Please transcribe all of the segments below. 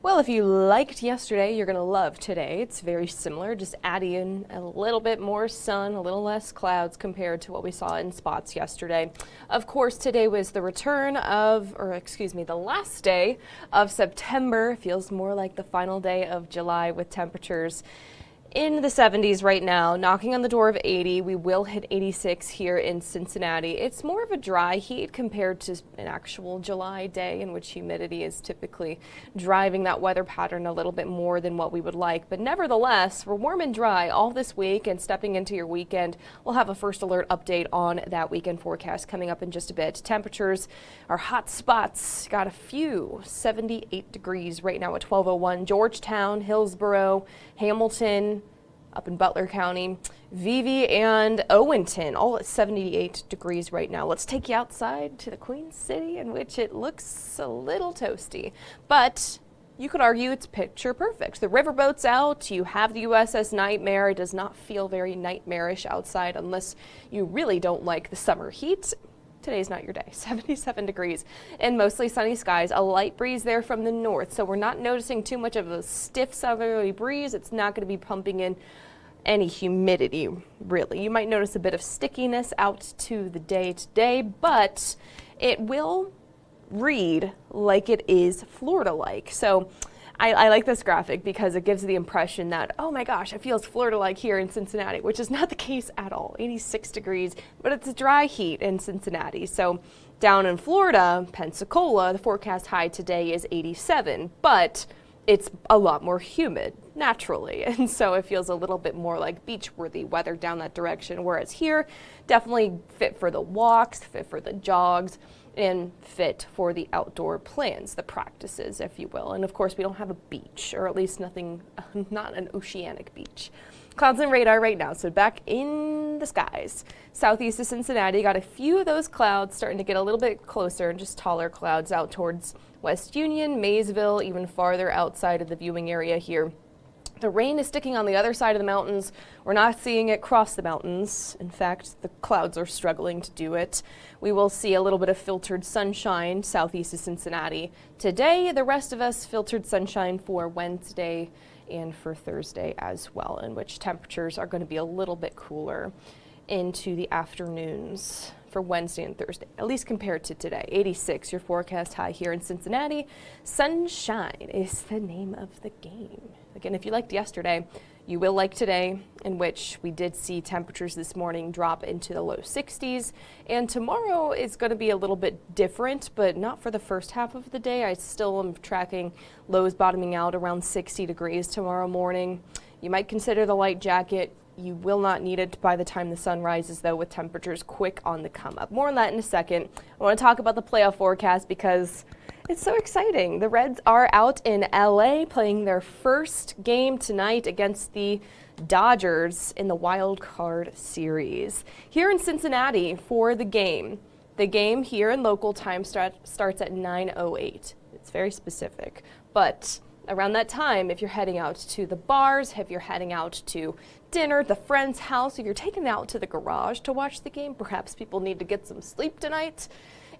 Well, if you liked yesterday, you're going to love today. It's very similar, just adding in a little bit more sun, a little less clouds compared to what we saw in spots yesterday. Of course, today was the return of, the last day of September. Feels more like the final day of July with temperatures in the 70s right now, knocking on the door of 80. We will hit 86 here in Cincinnati. It's more of a dry heat compared to an actual July day in which humidity is typically driving that weather pattern a little bit more than what we would like. But nevertheless, we're warm and dry all this week, and stepping into your weekend, we'll have a first alert update on that weekend forecast coming up in just a bit. Temperatures are hot spots. Got a few 78 degrees right now at 12:01. Georgetown, Hillsborough, Hamilton, up in Butler County, Vevey and Owenton, all at 78 degrees right now. Let's take you outside to the Queen City, in which it looks a little toasty, but you could argue it's picture perfect. The riverboat's out, you have the USS Nightmare. It does not feel very nightmarish outside unless you really don't like the summer heat. Today's not your day. 77 degrees and mostly sunny skies. A light breeze there from the north, so we're not noticing too much of a stiff southerly breeze. It's not going to be pumping in any humidity, really. You might notice a bit of stickiness out to the day today, but it will read like it is Florida-like. So I like this graphic because it gives the impression that, oh my gosh, it feels Florida-like here in Cincinnati, which is not the case at all. 86 degrees, but it's a dry heat in Cincinnati. So down in Florida, Pensacola, the forecast high today is 87, but it's a lot more humid naturally, and so it feels a little bit more like beach-worthy weather down that direction, whereas here, definitely fit for the walks, fit for the jogs, and fit for the outdoor plans, the practices, if you will. And of course, we don't have a beach, or at least nothing, not an oceanic beach. Clouds and radar right now, so back in the skies. Southeast of Cincinnati, got a few of those clouds starting to get a little bit closer, and just taller clouds out towards West Union, Maysville, even farther outside of the viewing area here. The rain is sticking on the other side of the mountains. We're not seeing it cross the mountains. In fact, the clouds are struggling to do it. We will see a little bit of filtered sunshine southeast of Cincinnati. Today, the rest of us filtered sunshine for Wednesday and for Thursday as well, in which temperatures are going to be a little bit cooler into the afternoons for Wednesday and Thursday, at least compared to today. 86, your forecast high here in Cincinnati. Sunshine is the name of the game. Again, if you liked yesterday, you will like today, in which we did see temperatures this morning drop into the low 60s. And tomorrow is going to be a little bit different, but not for the first half of the day. I still am tracking lows bottoming out around 60 degrees tomorrow morning. You might consider the light jacket. You will not need it by the time the sun rises, though, with temperatures quick on the come up. More on that in a second. I want to talk about the playoff forecast because it's so exciting. The Reds are out in LA playing their first game tonight against the Dodgers in the Wild Card Series. Here in Cincinnati for the game. The game here in local time starts at 9:08. It's very specific, but around that time, if you're heading out to the bars, if you're heading out to dinner at the friend's house, if you're taking it out to the garage to watch the game, perhaps people need to get some sleep tonight.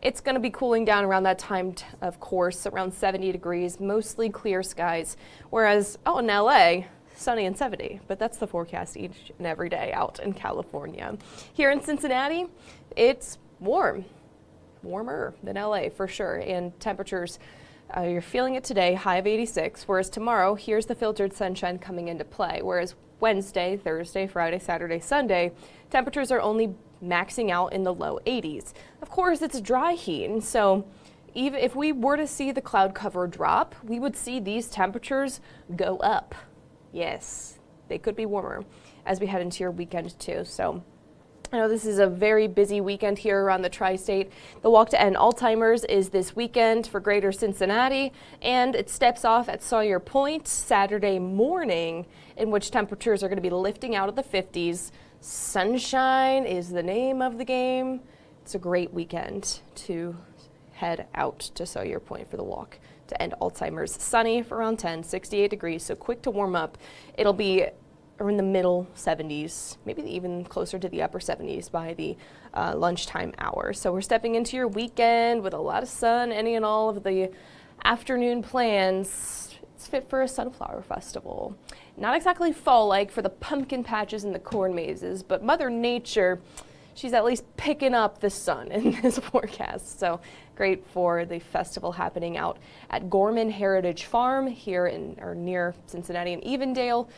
It's going to be cooling down around that time, of course, around 70 degrees, mostly clear skies. Whereas, in LA, sunny and 70, but that's the forecast each and every day out in California. Here in Cincinnati, it's warm, warmer than LA for sure, and temperatures, you're feeling it today, high of 86, whereas tomorrow, here's the filtered sunshine coming into play, whereas Wednesday, Thursday, Friday, Saturday, Sunday, temperatures are only maxing out in the low 80s. Of course, it's a dry heat, and so even if we were to see the cloud cover drop, we would see these temperatures go up. Yes, they could be warmer as we head into your weekend too. So I know this is a very busy weekend here around the tri-state. The Walk to End Alzheimer's is this weekend for Greater Cincinnati, and it steps off at Sawyer Point Saturday morning, in which temperatures are going to be lifting out of the 50s. Sunshine is the name of the game. It's a great weekend to head out to Sawyer Point for the Walk to End Alzheimer's. Sunny for around 10, 68 degrees, so quick to warm up. It'll be in the middle 70s, maybe even closer to the upper 70s by the lunchtime hour. So we're stepping into your weekend with a lot of sun. Any and all of the afternoon plans, It's fit for a sunflower festival. Not exactly fall-like for the pumpkin patches and the corn mazes, but Mother Nature, she's at least picking up the sun in this forecast. So great for the festival happening out at Gorman Heritage Farm here in or near Cincinnati and Evendale,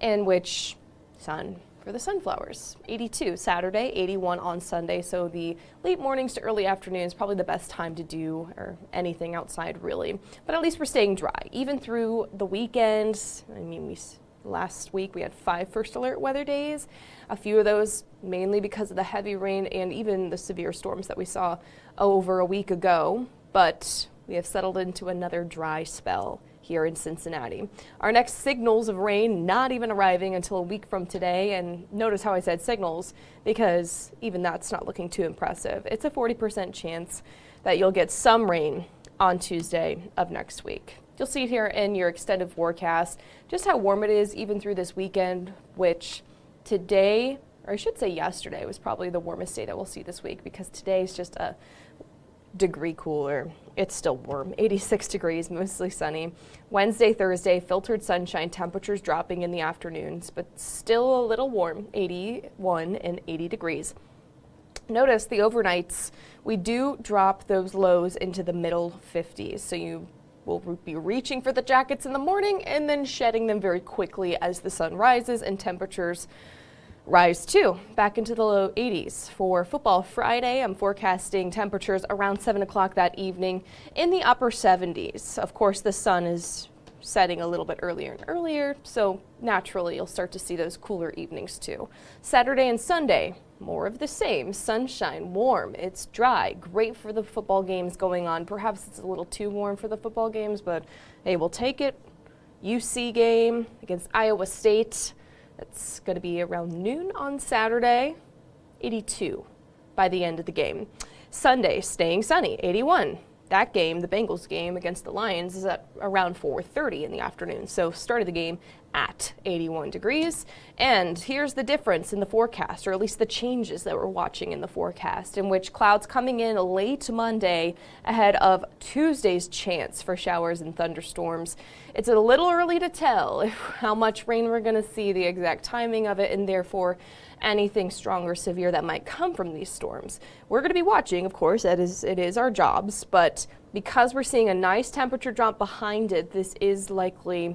in which sun for the sunflowers. 82 Saturday, 81 on Sunday. So the late mornings to early afternoons probably the best time to do or anything outside really. But at least we're staying dry even through the weekend. I mean, last week we had 5 first alert weather days. A few of those mainly because of the heavy rain and even the severe storms that we saw over a week ago. But we have settled into another dry spell here in Cincinnati. Our next signals of rain not even arriving until a week from today. And notice how I said signals, because even that's not looking too impressive. It's a 40% chance that you'll get some rain on Tuesday of next week. You'll see it here in your extended forecast, just how warm it is even through this weekend, which today, or I should say yesterday, was probably the warmest day that we'll see this week, because today is just a degree cooler. It's still warm, 86 degrees, mostly sunny. Wednesday, Thursday, filtered sunshine, temperatures dropping in the afternoons, but still a little warm, 81 and 80 degrees. Notice the overnights, we do drop those lows into the middle 50s, so you will be reaching for the jackets in the morning and then shedding them very quickly as the sun rises and temperatures rise too, back into the low 80s. For football Friday, I'm forecasting temperatures around 7 o'clock that evening in the upper 70s. Of course, the sun is setting a little bit earlier and earlier, so naturally you'll start to see those cooler evenings too. Saturday and Sunday, more of the same. Sunshine, warm, it's dry, great for the football games going on. Perhaps it's a little too warm for the football games, but hey, we'll take it. UC game against Iowa State. That's going to be around noon on Saturday, 82 by the end of the game. Sunday, staying sunny, 81. That game, the Bengals game against the Lions, is at around 4:30 in the afternoon. So started the game at 81 degrees. And here's the difference in the forecast, or at least the changes that we're watching in the forecast, in which clouds coming in late Monday ahead of Tuesday's chance for showers and thunderstorms. It's a little early to tell how much rain we're going to see, the exact timing of it, and therefore anything strong or severe that might come from these storms. We're going to be watching, of course, it is our jobs, but because we're seeing a nice temperature drop behind it, this is likely,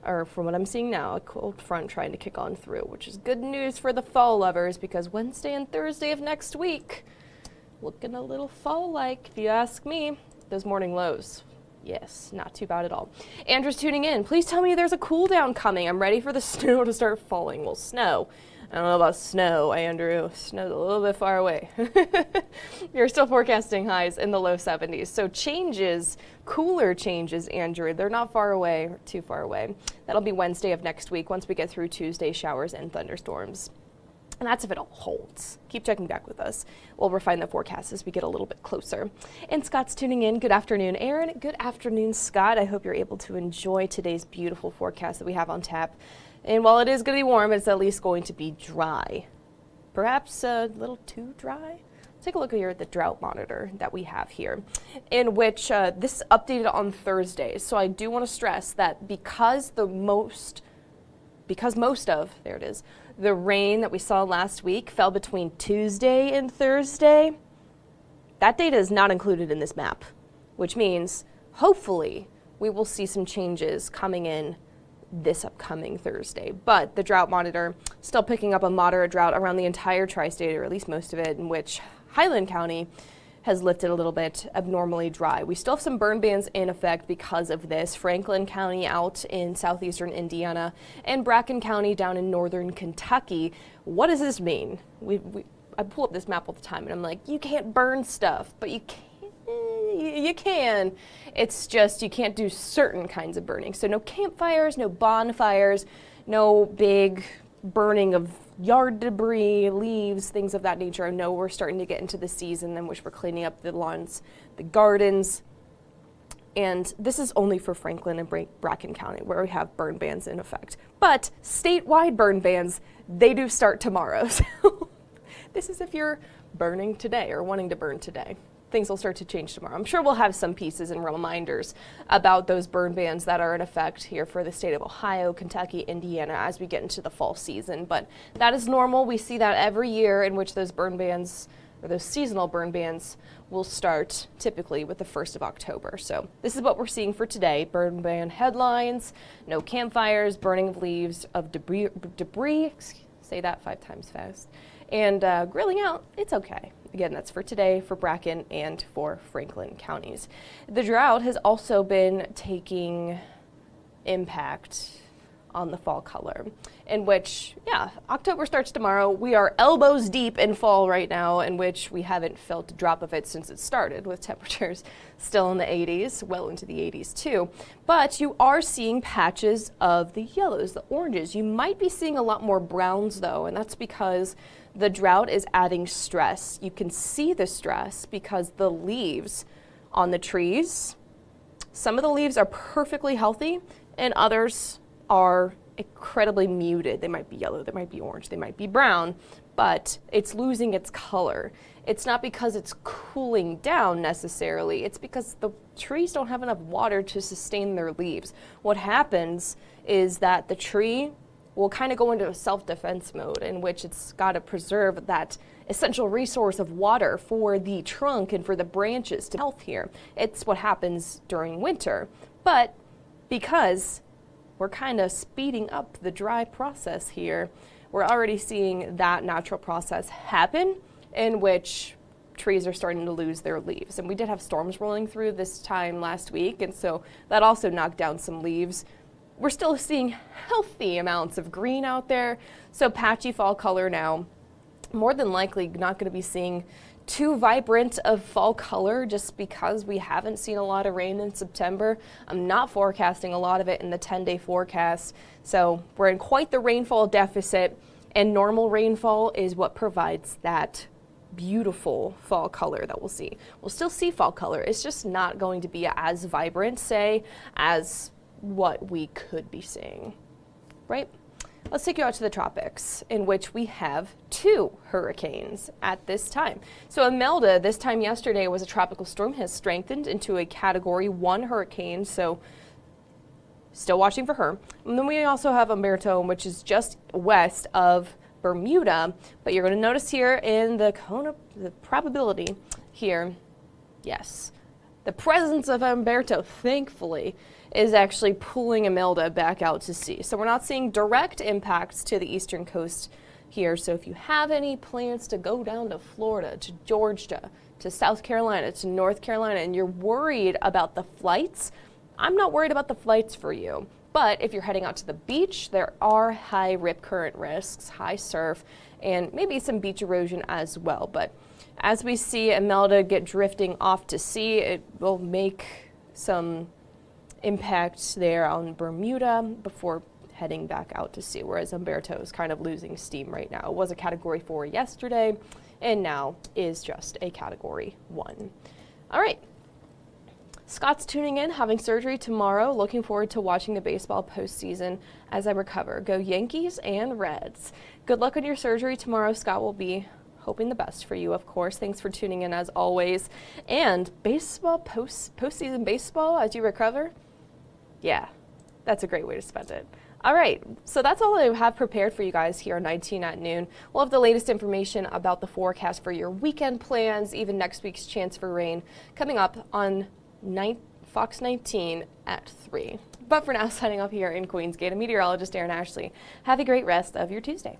or from what I'm seeing now, a cold front trying to kick on through, which is good news for the fall lovers, because Wednesday and Thursday of next week, looking a little fall-like, if you ask me. Those morning lows, yes, not too bad at all. Andrew's tuning in. Please tell me there's a cool down coming. I'm ready for the snow to start falling. Well, snow. I don't know about snow, Andrew. Snow's a little bit far away. You're still forecasting highs in the low 70s. So changes, cooler changes, Andrew. They're not far away, or too far away. That'll be Wednesday of next week once we get through Tuesday showers and thunderstorms. And that's if it all holds. Keep checking back with us. We'll refine the forecast as we get a little bit closer. And Scott's tuning in. Good afternoon, Erin. Good afternoon, Scott. I hope you're able to enjoy today's beautiful forecast that we have on tap. And while it is going to be warm, it's at least going to be dry. Perhaps a little too dry. Let's take a look here at the drought monitor that we have here, in which this updated on Thursday. So I do want to stress that because most of, there it is, the rain that we saw last week fell between Tuesday and Thursday, that data is not included in this map, which means hopefully we will see some changes coming in this upcoming Thursday. But the drought monitor still picking up a moderate drought around the entire tri-state, or at least most of it, in which Highland County has lifted a little bit, abnormally dry. We still have some burn bans in effect because of this. Franklin County out in southeastern Indiana and Bracken County down in northern Kentucky. What does this mean? I pull up this map all the time and I'm like, you can't burn stuff, but you can. You can. It's just you can't do certain kinds of burning. So no campfires, no bonfires, no big burning of yard debris, leaves, things of that nature. I know we're starting to get into the season in which we're cleaning up the lawns, the gardens. And this is only for Franklin and Bracken County, where we have burn bans in effect. But statewide burn bans, they do start tomorrow. So this is if you're burning today or wanting to burn today. things will start to change tomorrow. I'm sure we'll have some pieces and reminders about those burn bans that are in effect here for the state of Ohio, Kentucky, Indiana as we get into the fall season. But that is normal. We see that every year in which those burn bans or those seasonal burn bans will start typically with the 1st of October. So this is what we're seeing for today. Burn ban headlines, no campfires, burning of leaves, of debris, say that 5 times fast, and grilling out, it's okay. Again, that's for today, for Bracken, and for Franklin counties. The drought has also been taking impact on the fall color, in which, October starts tomorrow. We are elbows deep in fall right now, in which we haven't felt a drop of it since it started, with temperatures still in the 80s, well into the 80s too. But you are seeing patches of the yellows, the oranges. You might be seeing a lot more browns though, and that's because the drought is adding stress. You can see the stress because the leaves on the trees, some of the leaves are perfectly healthy and others are incredibly muted. They might be yellow, they might be orange, they might be brown, but it's losing its color. It's not because it's cooling down necessarily, it's because the trees don't have enough water to sustain their leaves. What happens is that the tree will kind of go into a self-defense mode in which it's got to preserve that essential resource of water for the trunk and for the branches to health here. It's what happens during winter, but because we're kind of speeding up the dry process here, we're already seeing that natural process happen in which trees are starting to lose their leaves. And we did have storms rolling through this time last week, and so that also knocked down some leaves. We're still seeing healthy amounts of green out there, so patchy fall color now. More than likely not going to be seeing too vibrant of fall color just because we haven't seen a lot of rain in September. I'm not forecasting a lot of it in the 10-day forecast, so we're in quite the rainfall deficit, and normal rainfall is what provides that beautiful fall color that we'll see. We'll still see fall color. It's just not going to be as vibrant, say, as what we could be seeing, right? Let's take you out to the tropics, in which we have 2 hurricanes at this time. So Imelda, this time yesterday, was a tropical storm, has strengthened into a Category 1 hurricane, so still watching for her. And then we also have Umberto, which is just west of Bermuda, but you're going to notice here in the probability here, yes, the presence of Umberto, thankfully, is actually pulling Imelda back out to sea. So we're not seeing direct impacts to the eastern coast here. So if you have any plans to go down to Florida, to Georgia, to South Carolina, to North Carolina, and you're worried about the flights, I'm not worried about the flights for you. But if you're heading out to the beach, there are high rip current risks, high surf, and maybe some beach erosion as well. But as we see Imelda get drifting off to sea, it will make some impact there on Bermuda before heading back out to sea, whereas Umberto is kind of losing steam right now. It was a Category 4 yesterday and now is just a Category 1. All right. Scott's tuning in, having surgery tomorrow. Looking forward to watching the baseball postseason as I recover. Go Yankees and Reds. Good luck on your surgery tomorrow. Scott will be hoping the best for you, of course. Thanks for tuning in as always. And baseball, postseason baseball as you recover. Yeah, that's a great way to spend it. All right, so that's all I have prepared for you guys here on 19 at noon. We'll have the latest information about the forecast for your weekend plans, even next week's chance for rain, coming up on Fox 19 at 3. But for now, signing off here in Queensgate, I'm meteorologist Erin Ashley. Have a great rest of your Tuesday.